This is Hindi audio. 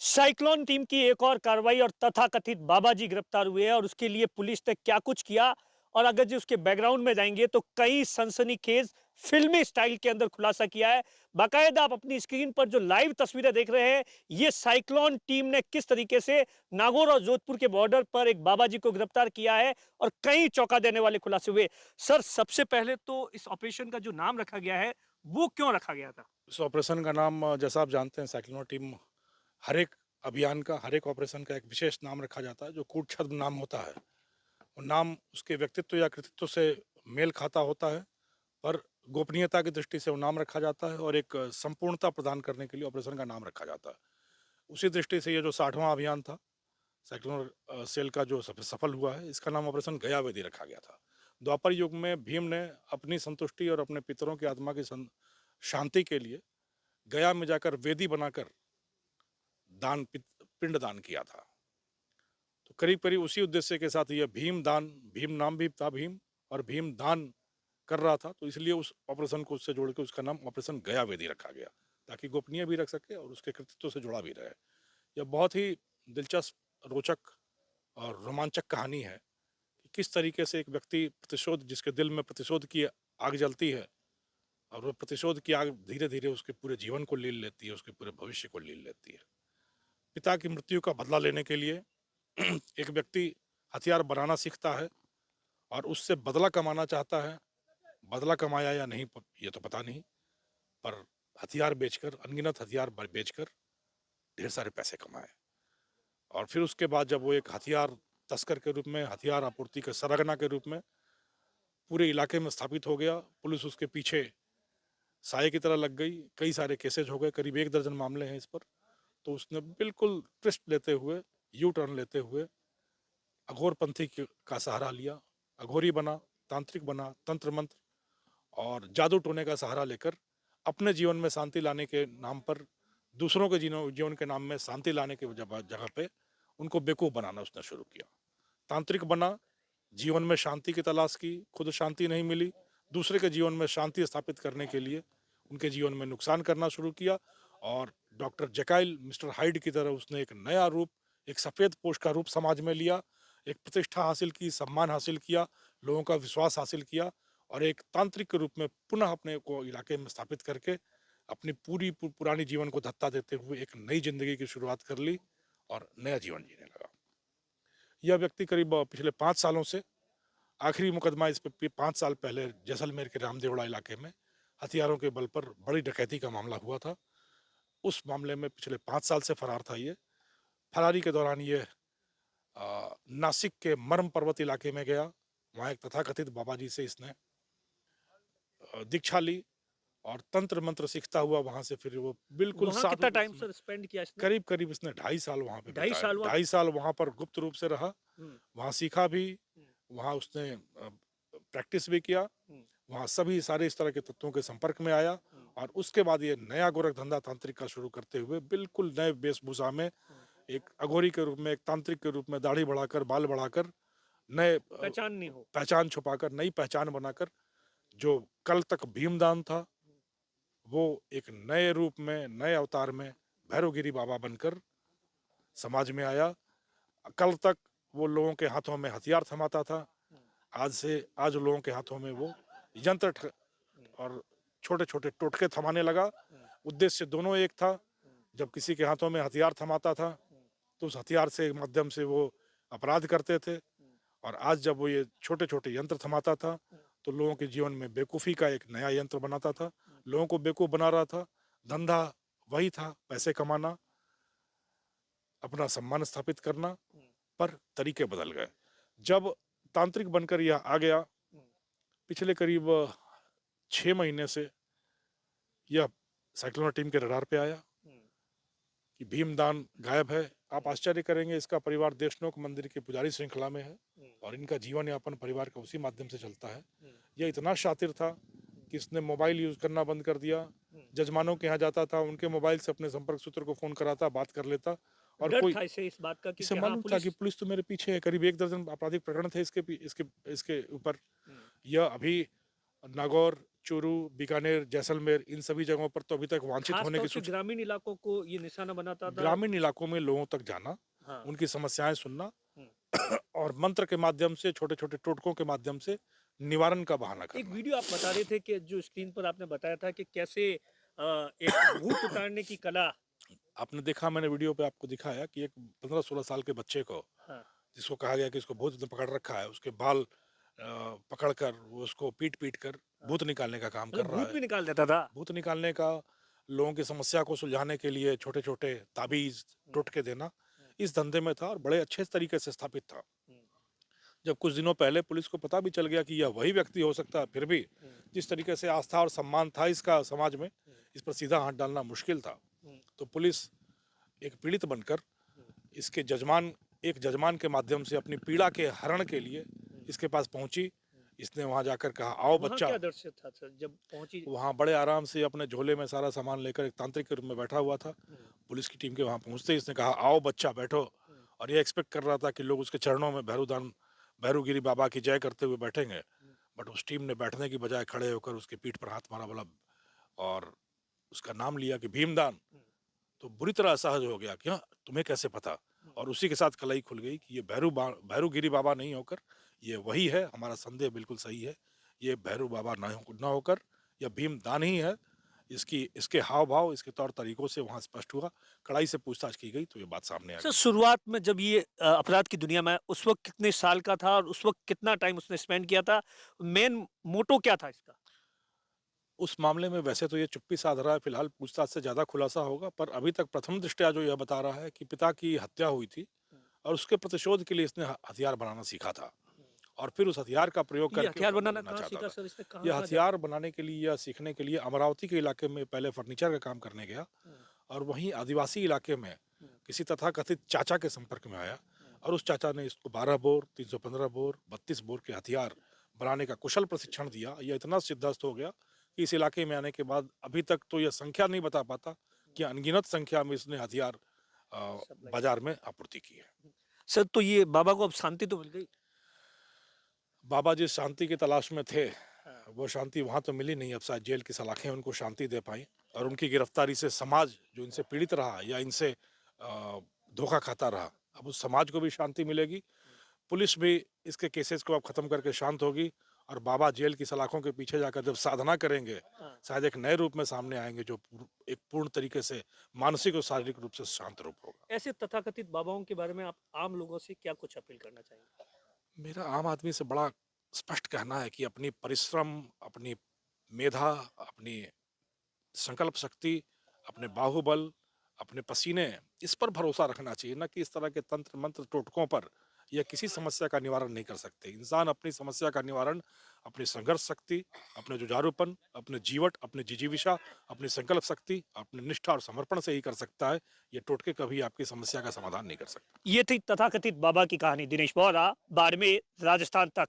साइक्लोन टीम की एक और कार्रवाई और तथाकथित बाबाजी गिरफ्तार हुए हैं और उसके लिए पुलिस ने क्या कुछ किया और अगर जी उसके बैकग्राउंड में जाएंगे तो कई सनसनीखेज फिल्मी स्टाइल के अंदर खुलासा किया है। बाकायदा आप अपनी स्क्रीन पर जो लाइव तस्वीरें देख रहे हैं, ये साइक्लोन टीम ने किस तरीके से नागौर और जोधपुर के बॉर्डर पर एक बाबाजी को गिरफ्तार किया है और कई चौंका देने वाले खुलासे हुए। सर, सबसे पहले तो इस ऑपरेशन का जो नाम रखा गया है वो क्यों रखा गया था? इस ऑपरेशन का नाम जैसा आप जानते हैं साइक्लोन टीम हर एक अभियान का हर एक ऑपरेशन का एक विशेष नाम रखा जाता है जो कूट छद्म नाम होता है। वो नाम उसके व्यक्तित्व या कृतित्व से मेल खाता होता है, पर गोपनीयता की दृष्टि से वो नाम रखा जाता है और एक संपूर्णता प्रदान करने के लिए ऑपरेशन का नाम रखा जाता है। उसी दृष्टि से ये जो 60वां अभियान था साइक्लोन सेल का जो सफल हुआ है, इसका नाम ऑपरेशन गयावेदी रखा गया था। द्वापर युग में भीम ने अपनी संतुष्टि और अपने पितरों की आत्मा की शांति के लिए गया में जाकर वेदी बनाकर पिंड दान किया था। तो करीब करीब उसी उद्देश्य के साथ यह भीम दान, भीम नाम भी था भीम, और भीम दान कर रहा था, तो इसलिए उस ऑपरेशन को उससे जोड़ के उसका नाम ऑपरेशन गया वेदी रखा गया, ताकि गोपनीय भी रख सके और उसके कृतित्व से जुड़ा भी रहे। यह बहुत ही दिलचस्प, रोचक और रोमांचक कहानी है कि किस तरीके से एक व्यक्ति प्रतिशोध, जिसके दिल में प्रतिशोध की आग जलती है और वो प्रतिशोध की आग धीरे धीरे उसके पूरे जीवन को लील लेती है, उसके पूरे भविष्य को लील लेती है। पिता की मृत्यु का बदला लेने के लिए एक व्यक्ति हथियार बनाना सीखता है और उससे बदला कमाना चाहता है। बदला कमाया या नहीं ये तो पता नहीं, पर हथियार बेचकर, अनगिनत हथियार बेचकर ढेर सारे पैसे कमाए। और फिर उसके बाद जब वो एक हथियार तस्कर के रूप में, हथियार आपूर्ति के सरगना के रूप में पूरे इलाके में स्थापित हो गया, पुलिस उसके पीछे साये की तरह लग गई। कई सारे केसेज हो गए, करीब 1 दर्जन मामले हैं इस पर। तो उसने बिल्कुल ट्विस्ट लेते हुए, यू टर्न लेते हुए अघोरपंथी का सहारा लिया। अघोरी बना, तांत्रिक बना, तंत्र मंत्र और जादू टोने का सहारा लेकर अपने जीवन में शांति लाने के नाम पर, दूसरों के जीवन के नाम में शांति लाने के जगह पे उनको बेवकूफ़ बनाना उसने शुरू किया। तांत्रिक बना, जीवन में शांति की तलाश की, खुद शांति नहीं मिली, दूसरे के जीवन में शांति स्थापित करने के लिए उनके जीवन में नुकसान करना शुरू किया। और डॉक्टर जेकाइल मिस्टर हाइड की तरह उसने एक नया रूप, एक सफ़ेद पोष का रूप समाज में लिया, एक प्रतिष्ठा हासिल की, सम्मान हासिल किया, लोगों का विश्वास हासिल किया और एक तांत्रिक के रूप में पुनः अपने को इलाके में स्थापित करके अपनी पुरानी जीवन को धत्ता देते हुए एक नई जिंदगी की शुरुआत कर ली और नया जीवन जीने लगा। यह व्यक्ति करीब पिछले 5 सालों से, आखिरी मुकदमा इस पे 5 साल पहले जैसलमेर के रामदेवड़ा इलाके में हथियारों के बल पर बड़ी डकैती का मामला हुआ था। उस मामले में पिछले 5 साल से फरार था ये। फरारी के दौरान ये नासिक के मर्म पर्वत इलाके में गया। वहाँ एक तथाकथित बाबाजी से इसने दीक्षा ली और तंत्र मंत्र सीखता हुआ वहाँ से फिर वो बिल्कुल वहां साधु कितना रूप टाइम में, सर स्पेंड किया इसने? करीब करीब इसने 2.5 साल वहाँ पे 2.5 बिताया। साल 2.5 साल वहाँ पर गुप्त रूप से रहा। वहाँ सीखा भी, वहाँ उसने प्रैक्टिस भी किया, वहाँ सभी सारे इस तरह के तत्वों के संपर्क में आया और उसके बाद ये नया गोरख धंधा तांत्रिक का शुरू करते हुए बिल्कुल नए वेशभूषा में, एक अघोरी के रूप में, एक तांत्रिक के रूप में, दाढ़ी बढ़ाकर, बाल बढ़ाकर, नए पहचान नहीं हो, पहचान छुपाकर, नई पहचान बनाकर, जो कल तक भीमदान था वो एक नए रूप में, नए अवतार में भैरवगिरी बाबा बनकर समाज में आया। कल तक वो लोगों के हाथों में हथियार थमाता था, आज लोगों के हाथों में वो यंत्र और छोटे छोटे टोटके थमाने लगा। उद्देश्य दोनों एक था। जब किसी के हाथों में हथियार थमाता था तो उस हथियार से माध्यम से वो अपराध करते थे, और आज जब वो ये छोटे छोटे यंत्र थमाता था तो लोगों के जीवन में बेवकूफ़ी का एक नया यंत्र बनाता था, लोगों को बेवकूफ़ बना रहा था। धंधा वही था, पैसे कमाना, अपना सम्मान स्थापित करना, पर तरीके बदल गए। जब तांत्रिक बनकर यह आ गया, पिछले करीब 6 महीने से यह साइक्लोन टीम के रडार पे आया कि भीमदान गायब है। आप आश्चर्य करेंगे, इसका परिवार देशनोक मंदिर के पुजारी श्रृंखला में है और इनका जीवन यापन परिवार का उसी माध्यम से चलता है। यह इतना शातिर था कि इसने मोबाइल यूज करना बंद कर दिया। जजमानों के यहाँ जाता था, उनके मोबाइल से अपने संपर्क सूत्र को फोन कराता, बात कर लेता। और डर कोई था इसे इस बात का कि इसे हाँ मालूम था पुलिस। कि पुलिस तो मेरे पीछे है। करीब 1 दर्जन आपराधिक प्रकरण थे इसके इसके इसके ऊपर। यह अभी नागौर चूरू, बीकानेर, जैसलमेर, इन सभी जगहों पर तो अभी तक वांछित खास होने तौर की से सूचना। ग्रामीण इलाकों को ये निशाना बनाता था। ग्रामीण इलाकों में लोगों तक जाना, हाँ। उनकी समस्याएं सुनना हम्म। और मंत्र के माध्यम से, छोटे छोटे टोटकों के माध्यम से निवारण का बहाना एक करना। वीडियो आप बता रहे थे कि जो स्क्रीन पर आपने बताया था कि कैसे एक भूत उतारने की कला। आपने देखा, मैंने वीडियो पे आपको दिखाया कि एक 15-16 साल के बच्चे को, हाँ। जिसको कहा गया कि इसको भूत ने पकड़ रखा है, उसके बाल पकड़कर वो उसको पीट पीट कर हाँ। भूत निकालने का काम कर मतलब रहा भूत है। भी निकाल देता था। भूत निकालने का, लोगों की समस्या को सुलझाने के लिए छोटे छोटे ताबीज, हम्म। टोटके देना, हम्म। इस धंधे में था और बड़े अच्छे तरीके से स्थापित था। हम्म। जब कुछ दिनों पहले पुलिस को पता भी चल गया कि यह वही व्यक्ति हो सकता है, फिर भी हम्म। जिस तरीके से आस्था और सम्मान था इसका समाज में, हम्म। इस पर सीधा हाथ डालना मुश्किल था। हम्म। तो पुलिस एक पीड़ित बनकर इसके जजमान, एक जजमान के माध्यम से अपनी पीड़ा के हरण के लिए इसके पास पहुंची। इसने वहां जाकर कहा, आओ वहाँ बच्चा। क्या दृश्य था सर जब पहुंची? वहां बड़े आराम से अपने झोले में सारा सामान लेकर एक तांत्रिक के रूप में बैठा हुआ था। हम्म। पुलिस की टीम के वहां पहुंचते ही इसने कहा, आओ बच्चा बैठो। हम्म। और ये एक्सपेक्ट कर रहा था कि लोग उसके चरणों में भैरूगिरी बाबा की जय करते हुए बैठेंगे। बट उस टीम ने बैठने की बजाय खड़े होकर उसकी पीठ पर हाथ मारा, बोला और उसका नाम लिया कि भीमदान। तो बुरी तरह असहज हो गया कि हाँ, तुम्हें कैसे पता। और उसी के साथ कलाई खुल गई कि ये भैरूगिरी बाबा नहीं होकर ये वही है। हमारा संदेह बिल्कुल सही है, ये भैरू बाबा ना होकर यह भीमदान ही है। इसके हाव भाव, इसके तौर तरीकों से वहां स्पष्ट हुआ। कड़ाई से पूछताछ की गई तो ये बात सामने आ सर गई। शुरुआत में जब ये अपराध की दुनिया में उस वक्त कितने साल का था और उस वक्त कितना टाइम उसने स्पेंड किया था? मेन मोटो क्या था इसका? उस मामले में वैसे तो ये चुप्पी साध रहा है, फिलहाल पूछताछ से ज्यादा खुलासा होगा। पर अभी तक प्रथम दृष्टया जो यह बता रहा है कि पिता की हत्या हुई थी और उसके प्रतिशोध के लिए इसने हथियार बनाना सीखा था और फिर उस हथियार का प्रयोग ये करके हथियार उसको बनाना मारना कहाँ चाहता सीखा था। सर? इसने कहाँ यह कहाँ हथियार बनाने के लिए या सीखने के लिए अमरावती के इलाके में पहले फर्नीचर का काम करने गया और वहीं आदिवासी इलाके में किसी तथाकथित चाचा के संपर्क में आया और उस चाचा ने इसको 12 बोर, 315 बोर, 32 बोर के हथियार बनाने का कुशल प्रशिक्षण दिया। यह इतना सिद्धस्त हो गया कि इस इलाके में आने के बाद अभी तक तो यह संख्या नहीं बता पाता कि अनगिनत संख्या में इसने हथियार बाजार में आपूर्ति की है। सर तो ये बाबा को अब शांति तो मिल गई? बाबा जिस शांति की तलाश में थे वो शांति वहां तो मिली नहीं। अब शायद जेल की सलाखें उनको शांति दे पाई और उनकी गिरफ्तारी से समाज जो इनसे पीड़ित रहा या इनसे धोखा खाता रहा, अब उस समाज को भी शांति मिलेगी। पुलिस भी इसके केसेस को अब खत्म करके शांत होगी और बाबा जेल की सलाखों के पीछे जाकर जब साधना करेंगे शायद एक नए रूप में सामने आएंगे जो एक पूर्ण तरीके से मानसिक और शारीरिक रूप से शांत रूप होगा। ऐसे तथाकथित बाबाओं के बारे में आप आम लोगों से क्या कुछ अपील करना चाहेंगे? मेरा आम आदमी से बड़ा स्पष्ट कहना है कि अपनी परिश्रम, अपनी मेधा, अपनी संकल्प शक्ति, अपने बाहुबल, अपने पसीने, इस पर भरोसा रखना चाहिए, ना कि इस तरह के तंत्र मंत्र टोटकों पर। यह किसी समस्या का निवारण नहीं कर सकते। इंसान अपनी समस्या का निवारण अपनी संघर्ष शक्ति, अपने जुझारूपन, अपने जीवट, अपनी जिजीविषा, अपनी संकल्प शक्ति, अपनी निष्ठा और समर्पण से ही कर सकता है। ये टोटके कभी आपकी समस्या का समाधान नहीं कर सकते। ये थी तथाकथित बाबा की कहानी। दिनेश बोहरा, बाड़मेर, राजस्थान तक।